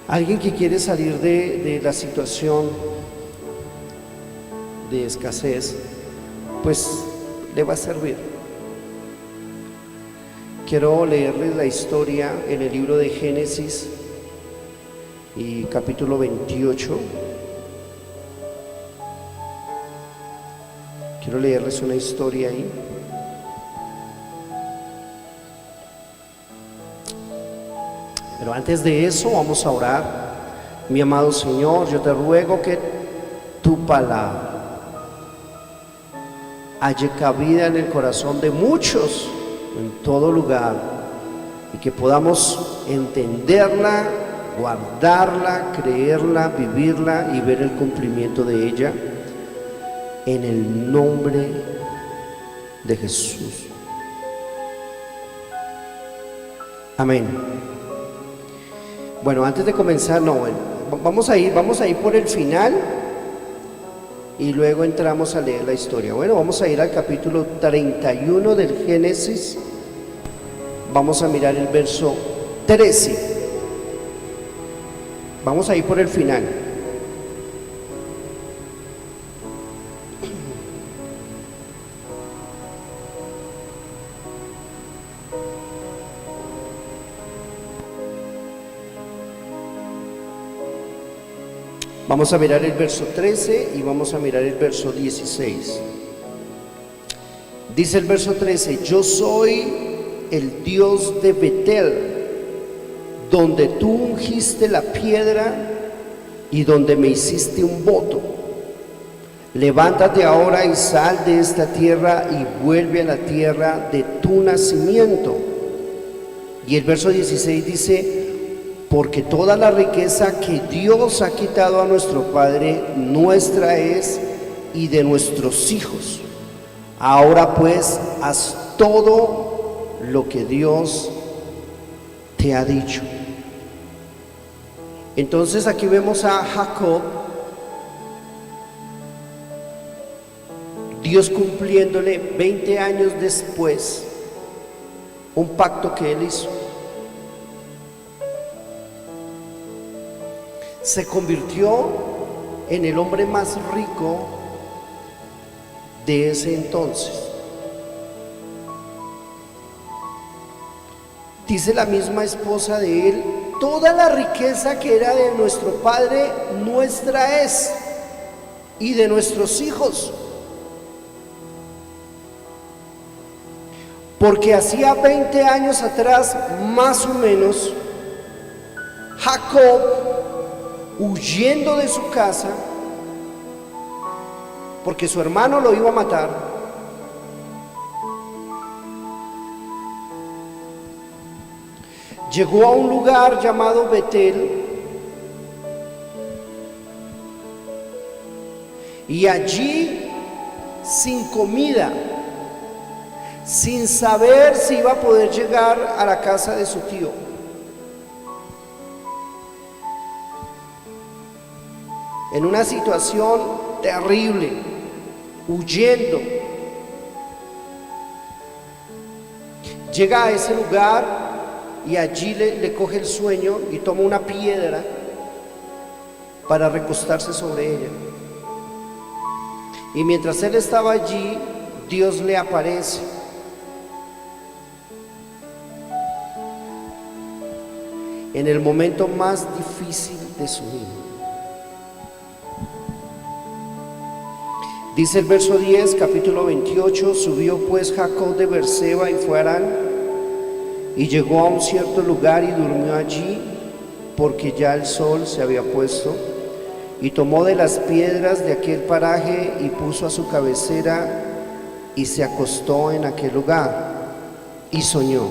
Alguien que quiere salir de la situación de escasez, pues le va a servir. Quiero leerles la historia en el libro de Génesis y capítulo 28. Quiero leerles una historia ahí. Pero antes de eso vamos a orar. Mi amado Señor, yo te ruego que tu palabra halle cabida en el corazón de muchos, en todo lugar, y que podamos entenderla, guardarla, creerla, vivirla y ver el cumplimiento de ella, en el nombre de Jesús. Amén. Bueno, antes de comenzar, vamos a ir por el final y luego entramos a leer la historia. Bueno, vamos a ir al capítulo 31 del Génesis. Vamos a mirar el verso 13. Vamos a ir por el final. Vamos a mirar el verso 13 y vamos a mirar el verso 16. Dice el verso 13: yo soy el Dios de Betel, donde tú ungiste la piedra y donde me hiciste un voto. Levántate ahora y sal de esta tierra y vuelve a la tierra de tu nacimiento. Y el verso 16 dice: porque toda la riqueza que Dios ha quitado a nuestro Padre, nuestra es y de nuestros hijos. Ahora pues, haz todo lo que Dios te ha dicho. Entonces aquí vemos a Jacob, Dios cumpliéndole 20 años después un pacto que él hizo. Se convirtió en el hombre más rico de ese entonces. Dice la misma esposa de él: toda la riqueza que era de nuestro padre, nuestra es, y de nuestros hijos. Porque hacía 20 años atrás, más o menos, Jacob, huyendo de su casa, porque su hermano lo iba a matar, llegó a un lugar llamado Betel, y allí, sin comida, sin saber si iba a poder llegar a la casa de su tío, en una situación terrible, huyendo, llega a ese lugar y allí le coge el sueño y toma una piedra para recostarse sobre ella. Y mientras él estaba allí, Dios le aparece en el momento más difícil de su vida. Dice el verso 10, capítulo 28: subió pues Jacob de Beerseba y fue a Harán, y llegó a un cierto lugar y durmió allí, porque ya el sol se había puesto, y tomó de las piedras de aquel paraje y puso a su cabecera y se acostó en aquel lugar y soñó.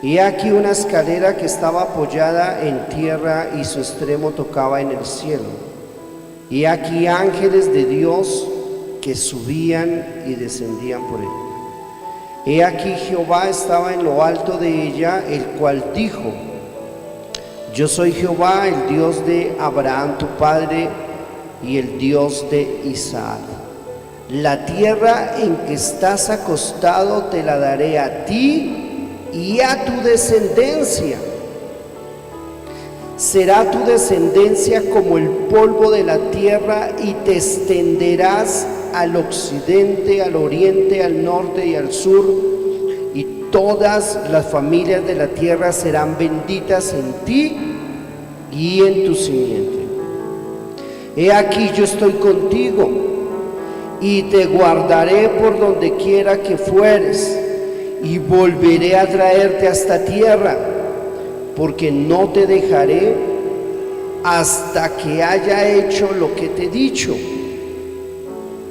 Y aquí una escalera que estaba apoyada en tierra y su extremo tocaba en el cielo. Y aquí ángeles de Dios que subían y descendían por él. He aquí Jehová estaba en lo alto de ella, el cual dijo: yo soy Jehová, el Dios de Abraham tu padre y el Dios de Isaac. La tierra en que estás acostado te la daré a ti y a tu descendencia. Será tu descendencia como el polvo de la tierra y te extenderás al occidente, al oriente, al norte y al sur, y todas las familias de la tierra serán benditas en ti y en tu simiente. He aquí yo estoy contigo y te guardaré por donde quiera que fueres, y volveré a traerte a esta tierra, porque no te dejaré hasta que haya hecho lo que te he dicho.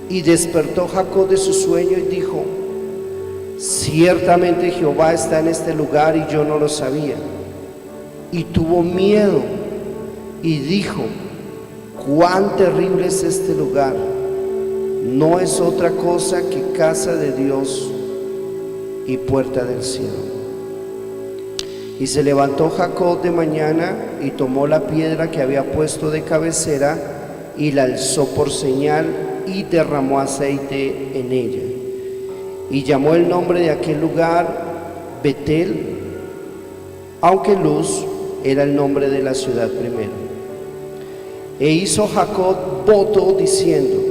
Y despertó Jacob de su sueño y dijo: ciertamente Jehová está en este lugar y yo no lo sabía. Y tuvo miedo y dijo: cuán terrible es este lugar, no es otra cosa que casa de Dios y puerta del cielo. Y se levantó Jacob de mañana y tomó la piedra que había puesto de cabecera y la alzó por señal y derramó aceite en ella. Y llamó el nombre de aquel lugar Betel, aunque Luz era el nombre de la ciudad primero. E hizo Jacob voto diciendo: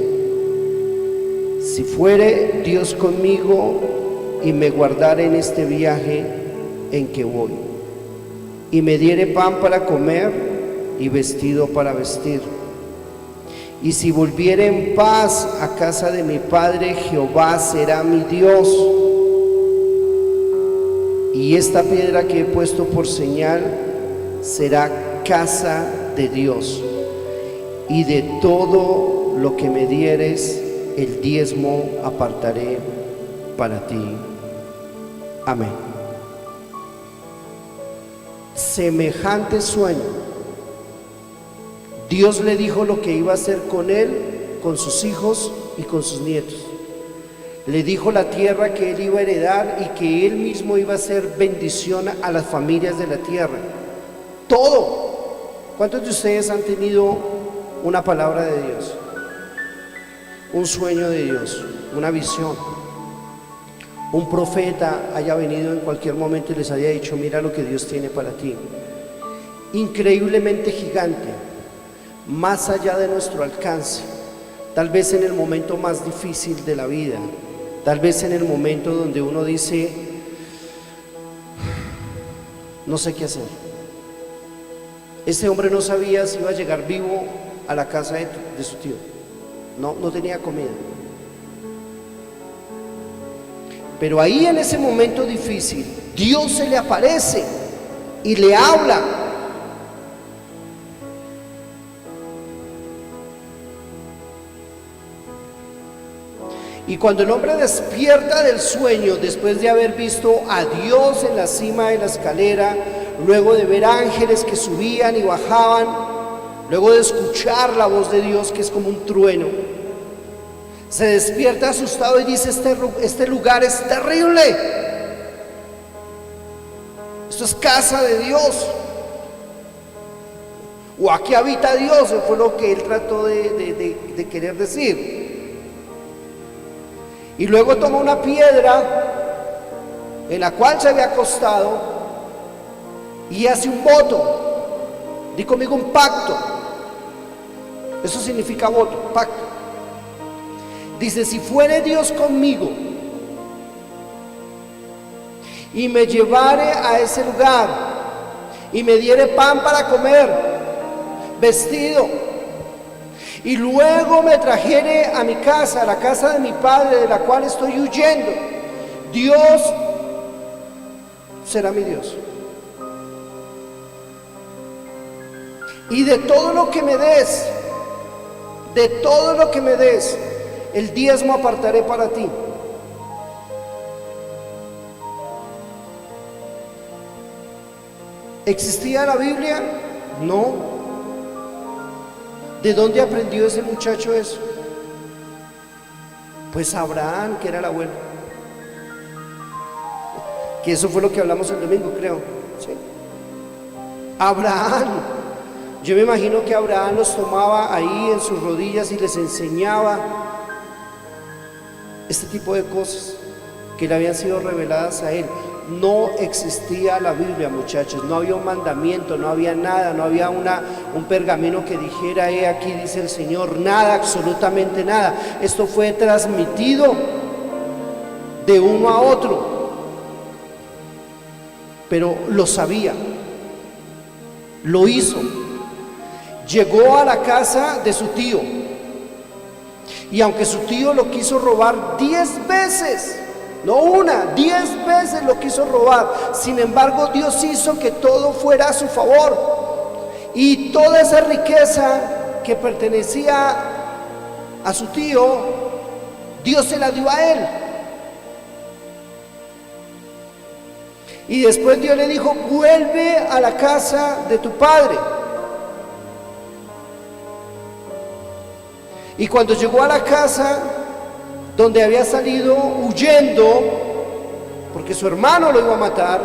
si fuere Dios conmigo y me guardare en este viaje en que voy, y me diere pan para comer y vestido para vestir, y si volviere en paz a casa de mi padre, Jehová será mi Dios, y esta piedra que he puesto por señal será casa de Dios, y de todo lo que me dieres el diezmo apartaré para ti. Amén. Semejante sueño. Dios le dijo lo que iba a hacer con él, con sus hijos y con sus nietos. Le dijo la tierra que él iba a heredar y que él mismo iba a hacer bendición a las familias de la tierra. Todo. ¿Cuántos de ustedes han tenido una palabra de Dios? Un sueño de Dios, una visión. Un profeta haya venido en cualquier momento y les haya dicho: mira lo que Dios tiene para ti. Increíblemente gigante, más allá de nuestro alcance, tal vez en el momento más difícil de la vida, tal vez en el momento donde uno dice: no sé qué hacer. Este hombre no sabía si iba a llegar vivo a la casa de su tío. No tenía comida. Pero ahí, en ese momento difícil, Dios se le aparece y le habla. Y cuando el hombre despierta del sueño, después de haber visto a Dios en la cima de la escalera, luego de ver ángeles que subían y bajaban, luego de escuchar la voz de Dios que es como un trueno, se despierta asustado y dice: este lugar es terrible, esto es casa de Dios, o aquí habita Dios, fue lo que él trató de querer decir. Y luego toma una piedra en la cual se había acostado y hace un voto. Di conmigo: un pacto. Eso significa voto, pacto. Dice: si fuere Dios conmigo y me llevare a ese lugar y me diere pan para comer, vestido, y luego me trajere a mi casa, a la casa de mi padre, de la cual estoy huyendo, Dios será mi Dios. Y de todo lo que me des, de todo lo que me des, el diezmo apartaré para ti. ¿Existía la Biblia? No. ¿De dónde aprendió ese muchacho eso? Pues Abraham, que era el abuelo. Que eso fue lo que hablamos el domingo, creo. ¿Sí? Abraham. Yo me imagino que Abraham los tomaba ahí en sus rodillas y les enseñaba este tipo de cosas que le habían sido reveladas a él. no existía la Biblia, muchachos. No había un mandamiento, no había nada, no había un pergamino que dijera: aquí dice el Señor. Nada, absolutamente nada. Esto fue transmitido de uno a otro, pero lo sabía, lo hizo. Llegó a la casa de su tío, y aunque su tío lo quiso robar 10 veces, no una, 10 veces lo quiso robar, sin embargo Dios hizo que todo fuera a su favor, y toda esa riqueza que pertenecía a su tío, Dios se la dio a él. Y después Dios le dijo: vuelve a la casa de tu padre. Y cuando llegó a la casa donde había salido huyendo, porque su hermano lo iba a matar,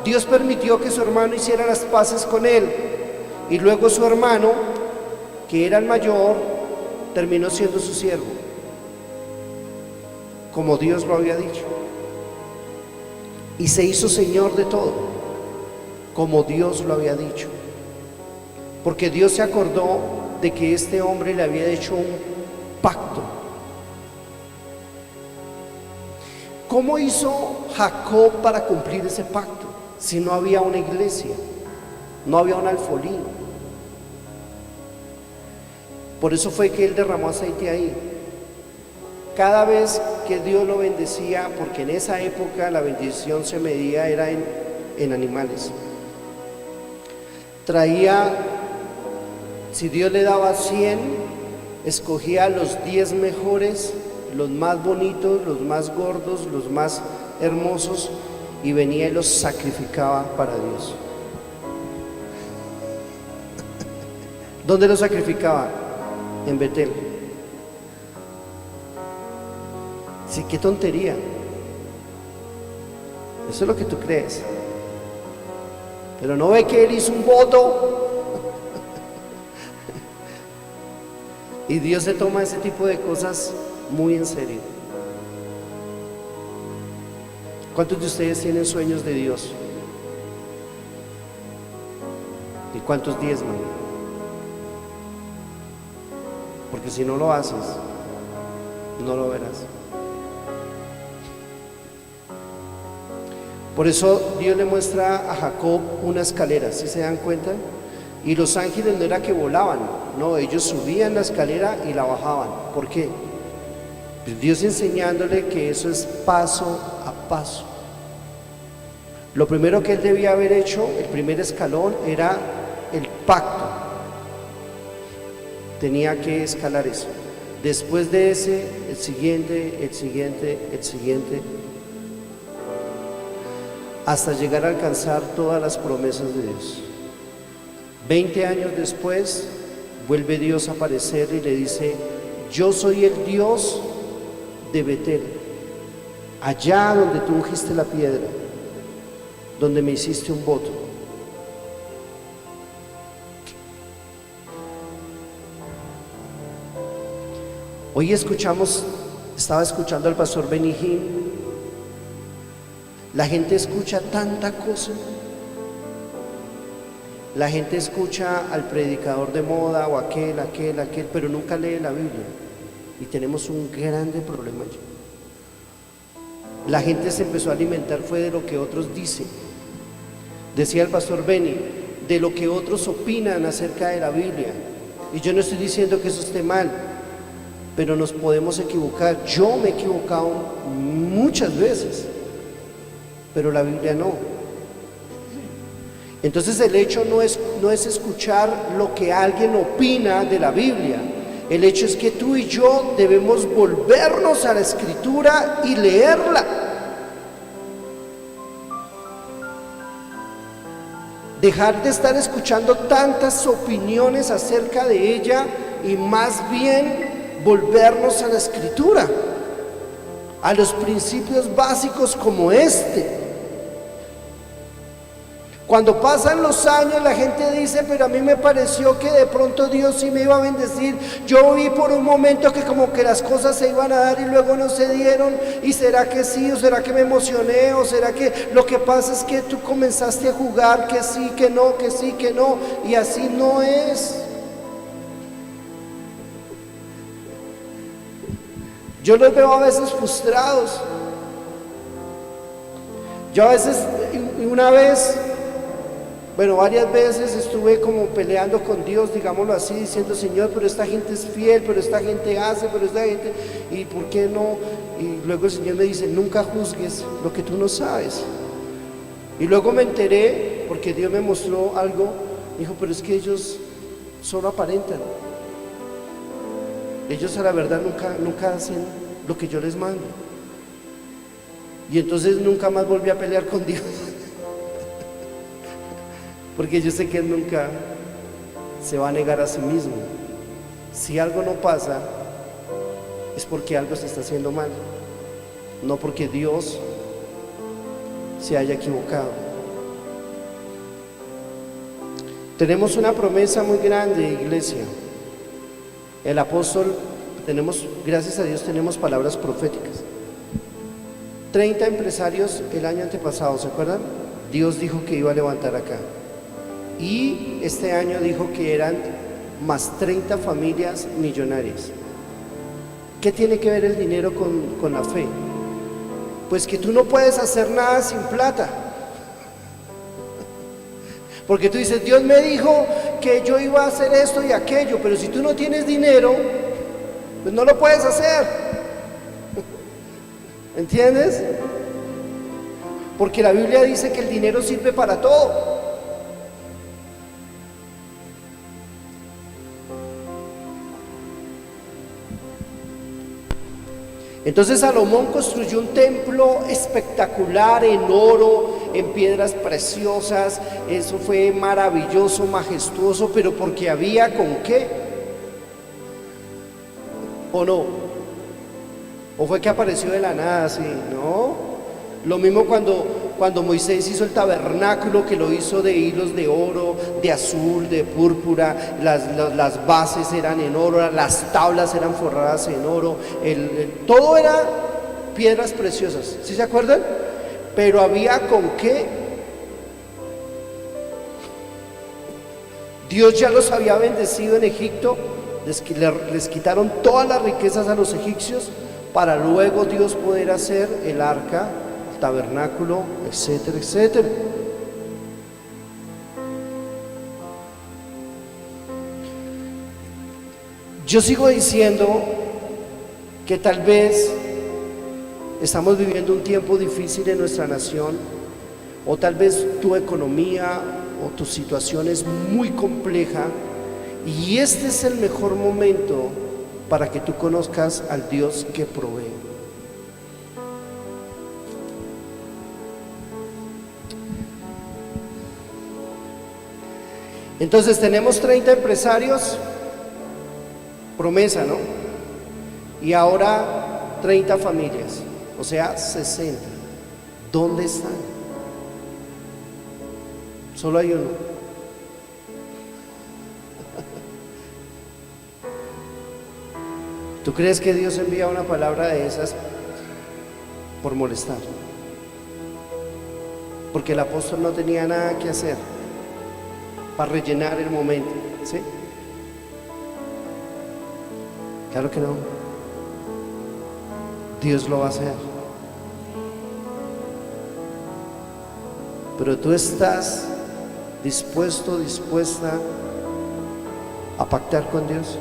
Dios permitió que su hermano hiciera las paces con él. Y luego su hermano, que era el mayor, terminó siendo su siervo, como Dios lo había dicho. Y se hizo señor de todo, como Dios lo había dicho, porque Dios se acordó de que este hombre le había hecho un pacto. ¿Cómo hizo Jacob para cumplir ese pacto si no había una iglesia, no había un alfolí? Por eso fue que él derramó aceite ahí. Cada vez que Dios lo bendecía, porque en esa época la bendición se medía era en animales, traía, si Dios le daba 100, escogía los 10 mejores, los más bonitos, los más gordos, los más hermosos, y venía y los sacrificaba para Dios. ¿Dónde los sacrificaba? En Betel. Sí, qué tontería. Eso es lo que tú crees. Pero no ve que él hizo un voto. Y Dios se toma ese tipo de cosas muy en serio. ¿Cuántos de ustedes tienen sueños de Dios? ¿Y cuántos diezman? Porque si no lo haces, no lo verás. Por eso Dios le muestra a Jacob una escalera, ¿sí se dan cuenta? Y los ángeles no era que volaban, no, ellos subían la escalera y la bajaban. ¿Por qué? Pues Dios enseñándole que eso es paso a paso. Lo primero que él debía haber hecho, el primer escalón, era el pacto. Tenía que escalar eso. Después de ese, el siguiente, el siguiente, el siguiente, hasta llegar a alcanzar todas las promesas de Dios. 20 años después, vuelve Dios a aparecer y le dice: yo soy el Dios de Betel, allá donde tú ungiste la piedra, donde me hiciste un voto. Hoy estaba escuchando al pastor Benijín. La gente escucha tanta cosa. La gente escucha al predicador de moda o aquel, pero nunca lee la Biblia. Y tenemos un grande problema allí. La gente se empezó a alimentar fue de lo que otros dicen. Decía el pastor Beni, de lo que otros opinan acerca de la Biblia. Y yo no estoy diciendo que eso esté mal, pero nos podemos equivocar. Yo me he equivocado muchas veces, pero la Biblia no. Entonces el hecho no es escuchar lo que alguien opina de la Biblia. El hecho es que tú y yo debemos volvernos a la Escritura y leerla. Dejar de estar escuchando tantas opiniones acerca de ella y más bien volvernos a la Escritura, a los principios básicos como este. Cuando pasan los años la gente dice, pero a mí me pareció que de pronto Dios sí me iba a bendecir. Yo vi por un momento que como que las cosas se iban a dar y luego no se dieron. ¿Y será que sí? ¿O será que me emocioné? ¿O será que lo que pasa es que tú comenzaste a jugar que sí, que no, que sí, que no? Y así no es. Yo los veo a veces frustrados. Yo a veces, una vez, bueno, varias veces estuve como peleando con Dios, digámoslo así, diciendo, Señor, pero esta gente es fiel, pero esta gente hace, pero esta gente, ¿y por qué no? Y luego el Señor me dice, nunca juzgues lo que tú no sabes. Y luego me enteré, porque Dios me mostró algo, dijo, pero es que ellos solo aparentan. Ellos a la verdad nunca hacen lo que yo les mando. Y entonces nunca más volví a pelear con Dios. Porque yo sé que Él nunca se va a negar a sí mismo. Si algo no pasa, es porque algo se está haciendo mal, no porque Dios se haya equivocado. Tenemos una promesa muy grande, iglesia. El apóstol, gracias a Dios, tenemos palabras proféticas. 30 empresarios el año antepasado, ¿se acuerdan? Dios dijo que iba a levantar acá. Y este año dijo que eran más 30 familias millonarias. ¿Qué tiene que ver el dinero con la fe? Pues que tú no puedes hacer nada sin plata. Porque tú dices, Dios me dijo que yo iba a hacer esto y aquello, pero si tú no tienes dinero, pues no lo puedes hacer. ¿Entiendes? Porque la Biblia dice que el dinero sirve para todo. Entonces Salomón construyó un templo espectacular en oro, en piedras preciosas. Eso fue maravilloso, majestuoso, pero porque había con qué. ¿O no? ¿O fue que apareció de la nada así? No. Lo mismo cuando Moisés hizo el tabernáculo, que lo hizo de hilos de oro, de azul, de púrpura, las bases eran en oro, las tablas eran forradas en oro, todo era piedras preciosas, ¿sí se acuerdan? Pero había con qué. Dios ya los había bendecido en Egipto, les quitaron todas las riquezas a los egipcios, para luego Dios poder hacer el arca, tabernáculo, etcétera, etcétera. Yo sigo diciendo que tal vez estamos viviendo un tiempo difícil en nuestra nación, o tal vez tu economía o tu situación es muy compleja, y este es el mejor momento para que tú conozcas al Dios que provee. Entonces tenemos 30 empresarios, promesa, ¿no? Y ahora 30 familias, o sea, 60. ¿Dónde están? Solo hay uno. ¿Tú crees que Dios envía una palabra de esas por molestar? Porque el apóstol no tenía nada que hacer para rellenar el momento, ¿sí? Claro que no. Dios lo va a hacer. Pero tú estás dispuesto, dispuesta a pactar con Dios.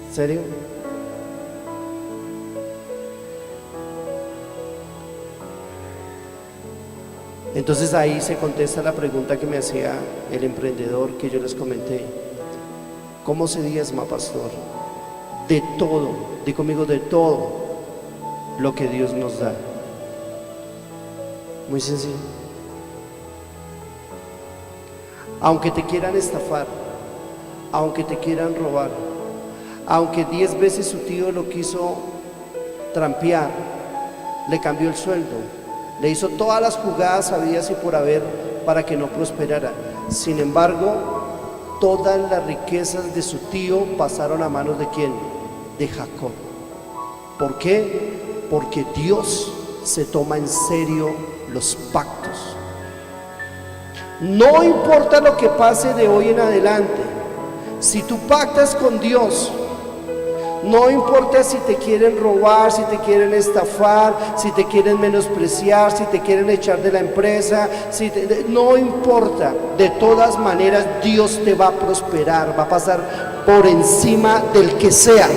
¿En serio? Entonces ahí se contesta la pregunta que me hacía el emprendedor que yo les comenté. ¿Cómo se diezma, pastor? De todo, di conmigo, de todo lo que Dios nos da. Muy sencillo. Aunque te quieran estafar, aunque te quieran robar, aunque 10 veces su tío lo quiso trampear, le cambió el sueldo, le hizo todas las jugadas habidas y por haber para que no prosperara. Sin embargo, todas las riquezas de su tío pasaron a manos ¿de quién? De Jacob. ¿Por qué? Porque Dios se toma en serio los pactos. No importa lo que pase de hoy en adelante, si tú pactas con Dios, no importa si te quieren robar, si te quieren estafar, si te quieren menospreciar, si te quieren echar de la empresa, no importa, de todas maneras Dios te va a prosperar, va a pasar por encima del que sea.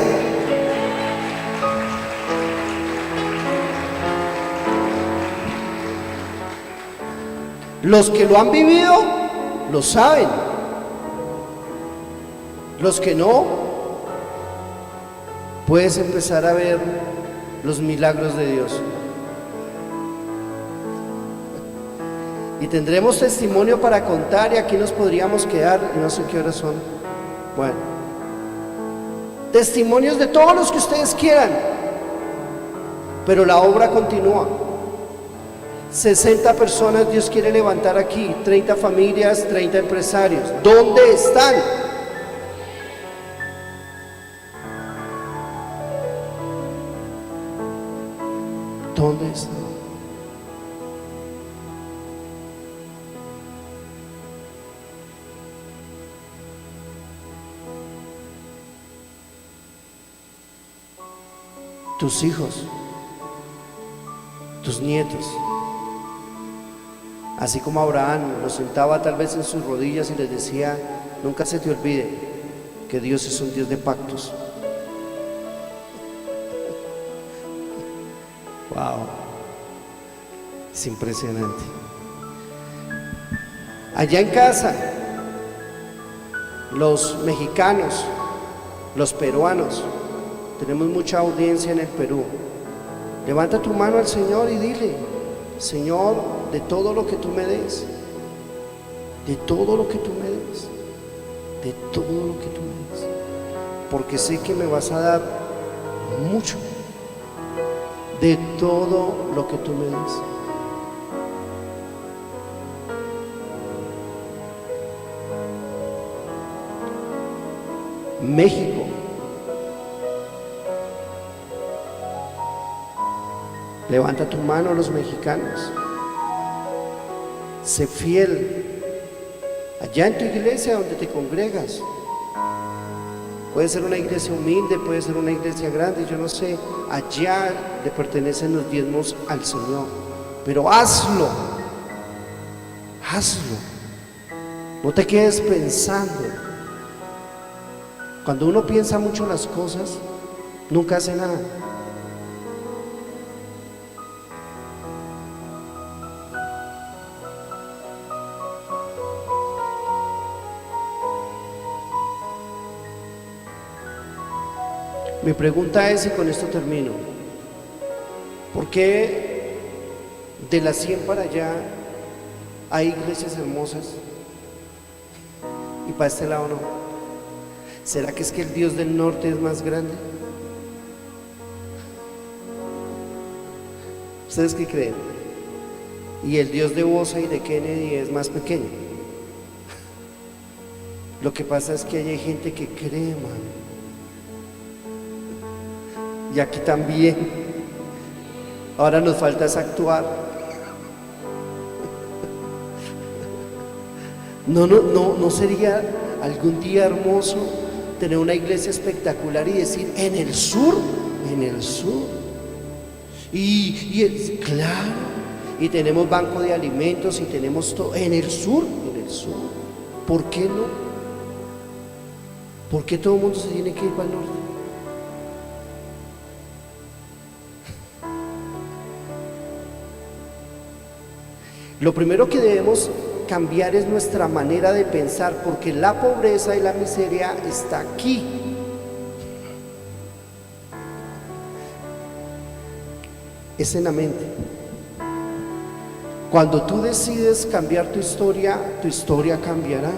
Los que lo han vivido, lo saben. Los que no, puedes empezar a ver los milagros de Dios. Y tendremos testimonio para contar, y aquí nos podríamos quedar, no sé qué horas son. Bueno, testimonios de todos los que ustedes quieran, pero la obra continúa. 60 personas Dios quiere levantar aquí, 30 familias, 30 empresarios. ¿Dónde están? ¿Dónde están? Tus hijos, tus nietos. Así como Abraham los sentaba tal vez en sus rodillas y les decía: nunca se te olvide que Dios es un Dios de pactos. Wow, es impresionante. Allá en casa, los mexicanos, los peruanos, tenemos mucha audiencia en el Perú. Levanta tu mano al Señor y dile: Señor, de todo lo que tú me des, de todo lo que tú me des, de todo lo que tú me des, porque sé que me vas a dar mucho, de todo lo que tú me des. México, levanta tu mano a los mexicanos. Sé fiel allá en tu iglesia donde te congregas. Puede ser una iglesia humilde, puede ser una iglesia grande, yo no sé. Allá le pertenecen los diezmos al Señor, pero hazlo, hazlo. No te quedes pensando. Cuando uno piensa mucho las cosas, nunca hace nada. Mi pregunta es, y con esto termino: ¿por qué de las 100 para allá hay iglesias hermosas y para este lado no? ¿Será que es que el Dios del norte es más grande? ¿Ustedes qué creen? ¿Y el Dios de Bosa y de Kennedy es más pequeño? Lo que pasa es que hay gente que cree, man. Y aquí también. Ahora nos falta es actuar. No sería algún día hermoso tener una iglesia espectacular y decir: en el sur, claro, y tenemos banco de alimentos y tenemos todo en el sur. ¿Por qué no? ¿Por qué todo el mundo se tiene que ir para el norte? Lo primero que debemos cambiar es nuestra manera de pensar, porque la pobreza y la miseria está aquí. Es en la mente. Cuando tú decides cambiar tu historia cambiará.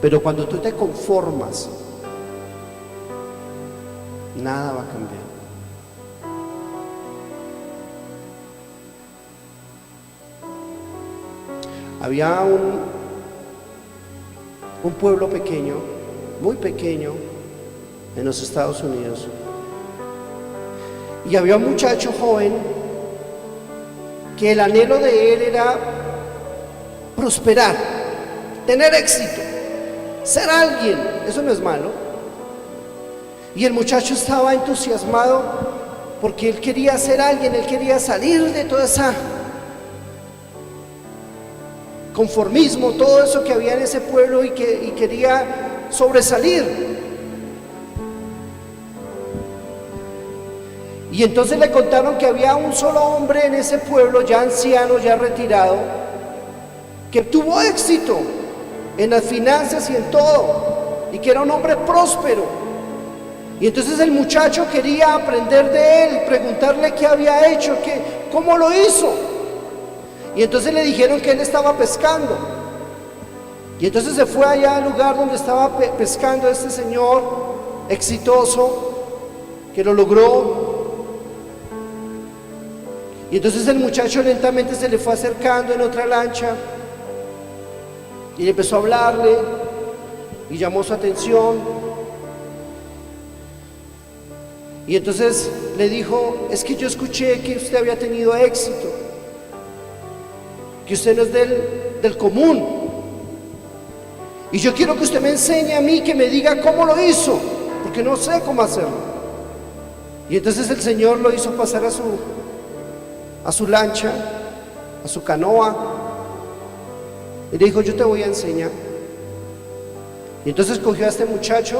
Pero cuando tú te conformas, nada va a cambiar. Había un pueblo pequeño, muy pequeño, en los Estados Unidos. Y había un muchacho joven que el anhelo de él era prosperar, tener éxito, ser alguien. Eso no es malo. Y el muchacho estaba entusiasmado porque él quería ser alguien, él quería salir de toda esa conformismo, todo eso que había en ese pueblo y quería sobresalir. Y entonces le contaron que había un solo hombre en ese pueblo, ya anciano, ya retirado, que tuvo éxito en las finanzas y en todo, y que era un hombre próspero. Y entonces el muchacho quería aprender de él, preguntarle qué había hecho, cómo lo hizo. Y entonces le dijeron que él estaba pescando. Y entonces se fue allá al lugar donde estaba pescando este señor exitoso, que lo logró. Y entonces el muchacho lentamente se le fue acercando en otra lancha y empezó a hablarle y llamó su atención. Y entonces le dijo: es que yo escuché que usted había tenido éxito, que usted no es del común, y yo quiero que usted me enseñe a mí, que me diga cómo lo hizo, porque no sé cómo hacerlo. Y entonces el Señor lo hizo pasar a su lancha, a su canoa, y le dijo: yo te voy a enseñar. Y entonces cogió a este muchacho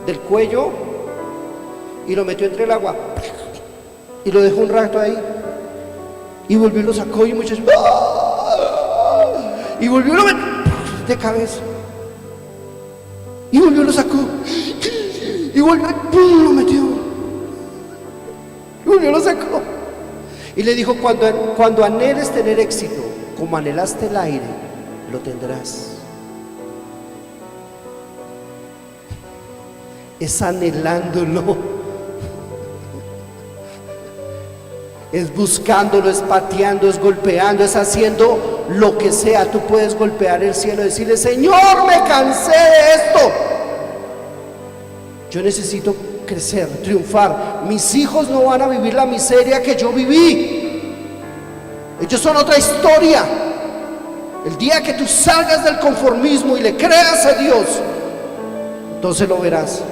del cuello y lo metió entre el agua y lo dejó un rato ahí, y volvió y lo sacó, y el muchacho y volvió y lo metió de cabeza, y volvió y lo sacó, y volvió y lo metió, y volvió y lo sacó. Y le dijo: cuando anheles tener éxito, como anhelaste el aire, lo tendrás. Es anhelándolo, es buscándolo, es pateando, es golpeando, es haciendo lo que sea. Tú puedes golpear el cielo y decirle: Señor, me cansé de esto, yo necesito crecer, triunfar. Mis hijos no van a vivir la miseria que yo viví. Ellos son otra historia. El día que tú salgas del conformismo y le creas a Dios, entonces lo verás.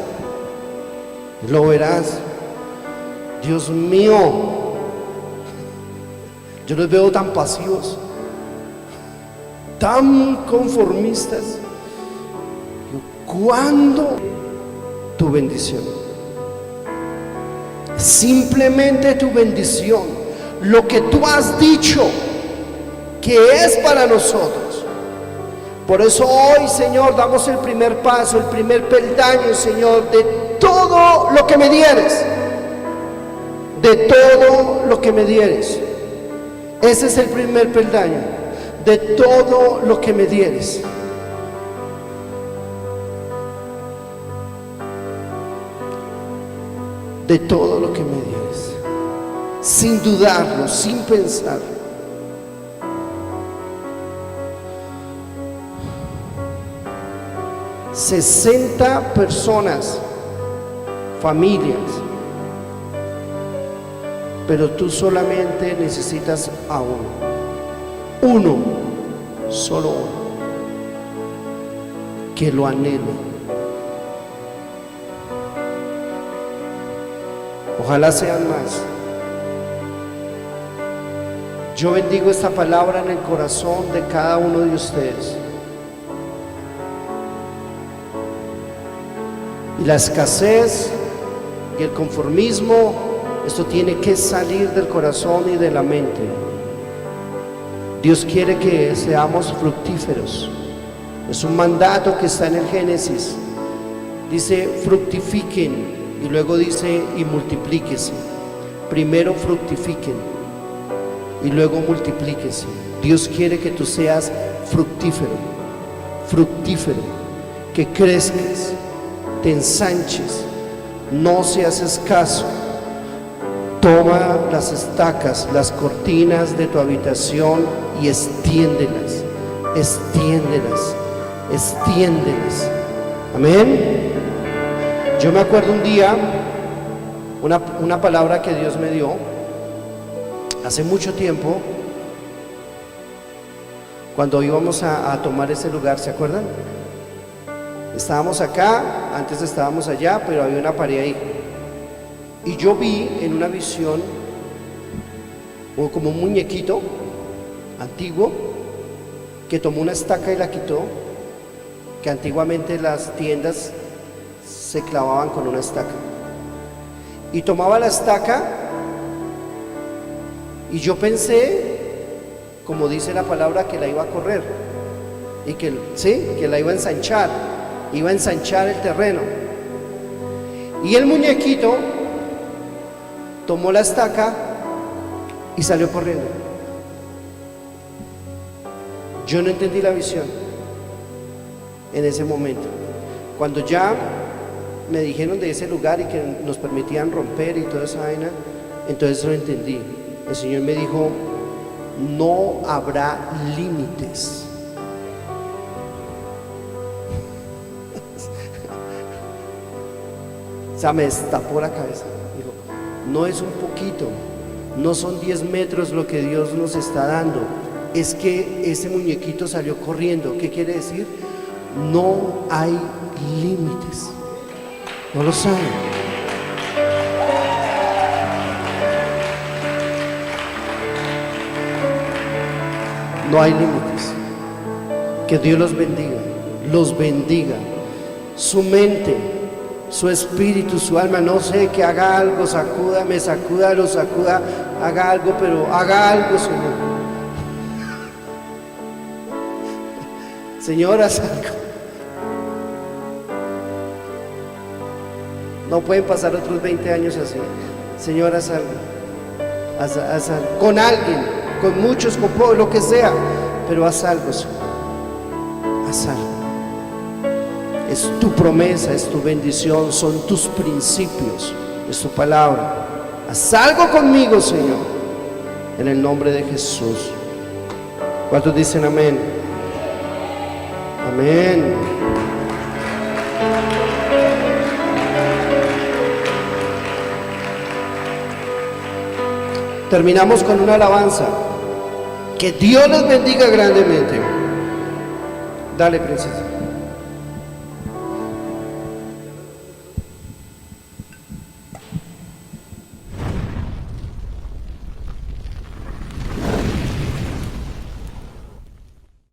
Lo verás. Dios mío, yo los veo tan pasivos, tan conformistas. ¿Cuándo tu bendición? Simplemente tu bendición, lo que tú has dicho que es para nosotros. Por eso hoy, Señor, damos el primer paso, el primer peldaño, Señor, de todo lo que me dieres, de todo lo que me dieres. Ese es el primer peldaño, de todo lo que me dieres. De todo lo que me dieres, sin dudarlo, sin pensarlo. $60 personas, familias, pero tú solamente necesitas a uno, solo uno, que lo anhele. Ojalá sean más. Yo bendigo esta palabra en el corazón de cada uno de ustedes. Y la escasez y el conformismo, esto tiene que salir del corazón y de la mente. Dios quiere que seamos fructíferos. Es un mandato que está en el Génesis. Dice: fructifiquen. Y luego dice: y multiplíquese. Primero fructifiquen y luego multiplíquese. Dios quiere que tú seas fructífero, que crezcas, te ensanches, no seas escaso. toma las estacas, las cortinas de tu habitación y extiéndelas, extiéndelas, extiéndelas. Amén. Yo me acuerdo un día, una palabra que Dios me dio hace mucho tiempo, cuando íbamos a tomar ese lugar, ¿se acuerdan? Estábamos acá, antes estábamos allá, pero había una pared ahí. Y yo vi en una visión como un muñequito antiguo que tomó una estaca y la quitó, que antiguamente las tiendas se clavaban con una estaca. Y tomaba la estaca y yo pensé, como dice la palabra, que la iba a correr y que la iba a ensanchar el terreno. Y el muñequito tomó la estaca y salió corriendo. Yo no entendí la visión en ese momento. Cuando ya me dijeron de ese lugar y que nos permitían romper y toda esa vaina, entonces lo entendí. El Señor me dijo: no habrá límites. O sea, me destapó la cabeza. Dijo: no es un poquito, no son 10 metros lo que Dios nos está dando, es que ese muñequito salió corriendo. ¿Qué quiere decir? No hay límites. No lo saben. No hay límites. Que Dios los bendiga, su mente, su espíritu, su alma. No sé, que haga algo, me sacuda, lo sacuda, haga algo, pero haga algo, Señor. Señor, haz algo. No pueden pasar otros 20 años así. Señor, haz algo. Haz algo. Con alguien, con muchos, con pocos, lo que sea, pero haz algo, Señor. Haz algo. Es tu promesa, es tu bendición, son tus principios, es tu palabra. Haz algo conmigo, Señor, en el nombre de Jesús. ¿Cuántos dicen amén? Amén. Terminamos con una alabanza. Que Dios les bendiga grandemente. Dale, princesa.